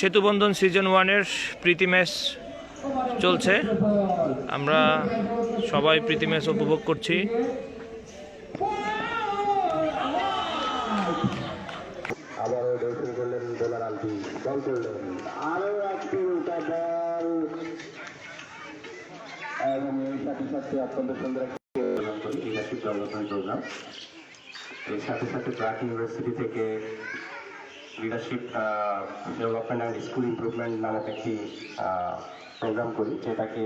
সেতুবন্ধন season 1-এর প্রীতি match চলছে। আমরা সবাই প্রীতি ম্যাচ উপভোগ করছি। এর সাথে সাথে ব্র্যাক ইউনিভার্সিটি থেকে leadership development and school improvement নামক একটি প্রোগ্রাম করি, যেটাকে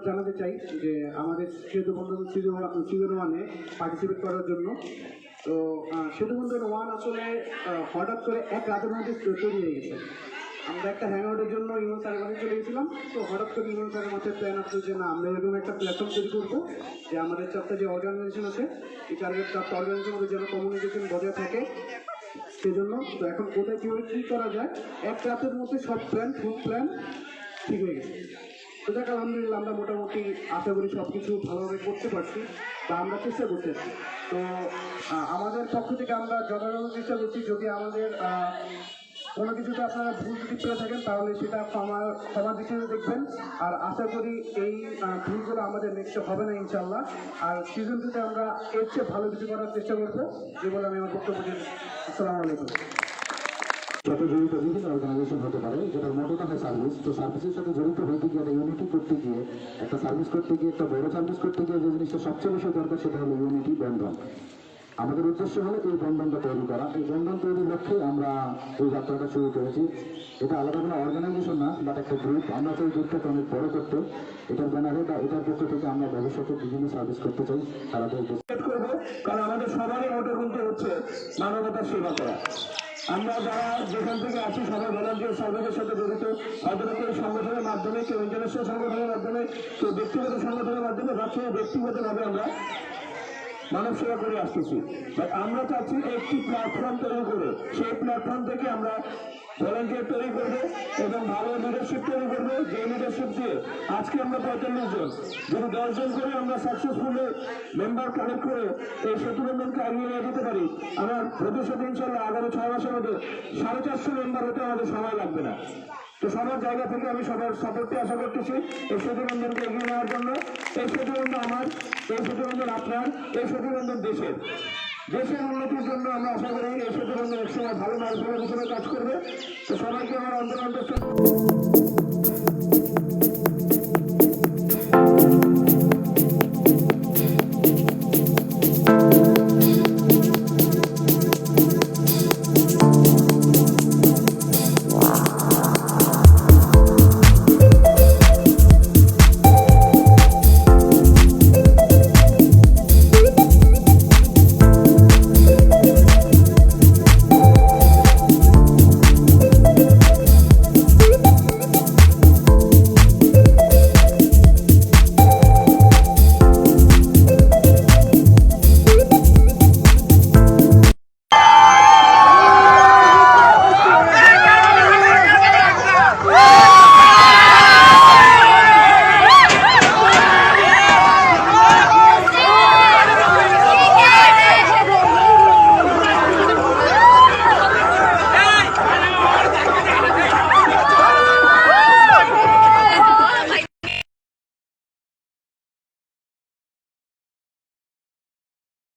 জানাতে চাই যে আমাদের সেতুবন্ধন সিজন 1-এ পার্টিসিপেট করার জন্য। তো সেতুবন্ধন 1 আসলে হঠাৎ করে এক রাতের মধ্যে তৈরি হয়ে গেছে। আমরা একটা হ্যাংআউটের জন্য ইমন স্যারের কাছে চলে গেছিলাম। তো হঠাৎ করে ইমন স্যারের মাথায় প্ল্যান আসলো যে না, আমরা এরকম একটা প্ল্যাটফর্ম তৈরি করবো যে আমাদের 4টা যে অর্গানাইজেশন আছে, এই 4টা অর্গানাইজেশনের যেন কমিউনিকেশন বজায় থাকে সেজন্য। তো এখন কোথায় কীভাবে কী করা যায়, এক রাতের মধ্যে সব প্ল্যান, ফুল প্ল্যান ঠিক হয়ে গেছে। তো দেখ, আলহামদুলিল্লাহ আমরা মোটামুটি আশা করি সব কিছু ভালোভাবে করতে পারছি বা আমরা চেষ্টা করতেছি। তো আমাদের পক্ষ থেকে আমরা যথাযথ চেষ্টা করছি। যদি আমাদের কোনো কিছুতে আপনারা ভুল যদি পেয়ে থাকেন তাহলে সেটা ক্ষমা দৃষ্টিতে দেখবেন। আর আশা করি এই ভুলগুলো আমাদের নেক্সটে হবে না ইনশাল্লাহ। আর সিজন 2-তে আমরা এর চেয়ে ভালো কিছু করার চেষ্টা করবো, যে বলে আমি আমার বক্তব্য দিচ্ছি। আসসালামু আলাইকুম। সাথে জড়িত বিভিন্ন অর্গানাইজেশন হতে পারে, যেটার মোটোটা হয় সার্ভিস। তো সার্ভিসের সাথে জড়িত হইতে গিয়ে, একটা ইউনিটি করতে গিয়ে, একটা সার্ভিস করতে গিয়ে, একটা বড় সার্ভিস করতে গিয়ে যে জিনিসটা সবচেয়ে বেশি দরকার সেটা হলো ইউনিটি, বন্ধন। আমাদের উদ্দেশ্য হলো এই বন্ধনটা তৈরি করা। এই বন্ধন তৈরির লক্ষ্যে আমরা এই যাত্রাটা শুরু করেছি। এটা আলাদা কোনো অর্গানাইজেশন না, বাট একটা গ্রুপ। আমরা চাই গ্রুপটাকে অনেক বড় করতে। এটার ব্যানারে বা এটার পক্ষ থেকে আমরা ভবিষ্যতে বিভিন্ন সার্ভিস করতে চাই। তারা করবো, কারণ আমাদের সবারই মোটো কিন্তু হচ্ছে মানবতার সেবা করা। আমরা যারা যেখান থেকে আসি সবাই ভলান্টিয়ার সার্ভিসের সাথে জড়িত, হয়তো কেউ সংগঠনের মাধ্যমে, কেউ ইন্টারন্যাশনাল সংগঠনের মাধ্যমে, কেউ ব্যক্তিগত সংগঠনের মাধ্যমে, সবসময় ব্যক্তিগতভাবে আমরা মানব সেবা করে আসতেছি। বাট আমরা চাচ্ছি একটি প্ল্যাটফর্ম তৈরি করে, সেই প্ল্যাটফর্ম থেকে আমরা ভলান্টিয়ার তৈরি করবো এবং ভালো লিডারশিপ তৈরি করবো। যে লিডারশিপ দিয়ে আজকে আমরা 45 জন, যদি 10 জন করে আমরা সাকসেসফুলি মেম্বার কানেক্ট করে এই সেতুবন্ধনকে এগিয়ে নিয়ে যেতে পারি, আমার ভবিষ্যতে ইনশাল্লাহ আগামী 6 মাসের মধ্যে 450 মেম্বার হতে আমাদের সময় লাগবে না। তো সবার জায়গা থেকে আমি সবার সাপোর্টে আশা করতেছি এই সেতুবন্ধনকে এগিয়ে নেওয়ার জন্য। এই সেতুবন্ধন আমার, এই সেতুবন্ধন আপনার, এই সেতুবন্ধন দেশের উন্নতির জন্য আমরা আশা করি এই সেতুবন্ধন একসময় ভালো মার্গ হিসেবে কাজ করবে। তো সবাইকে আমার অন্তর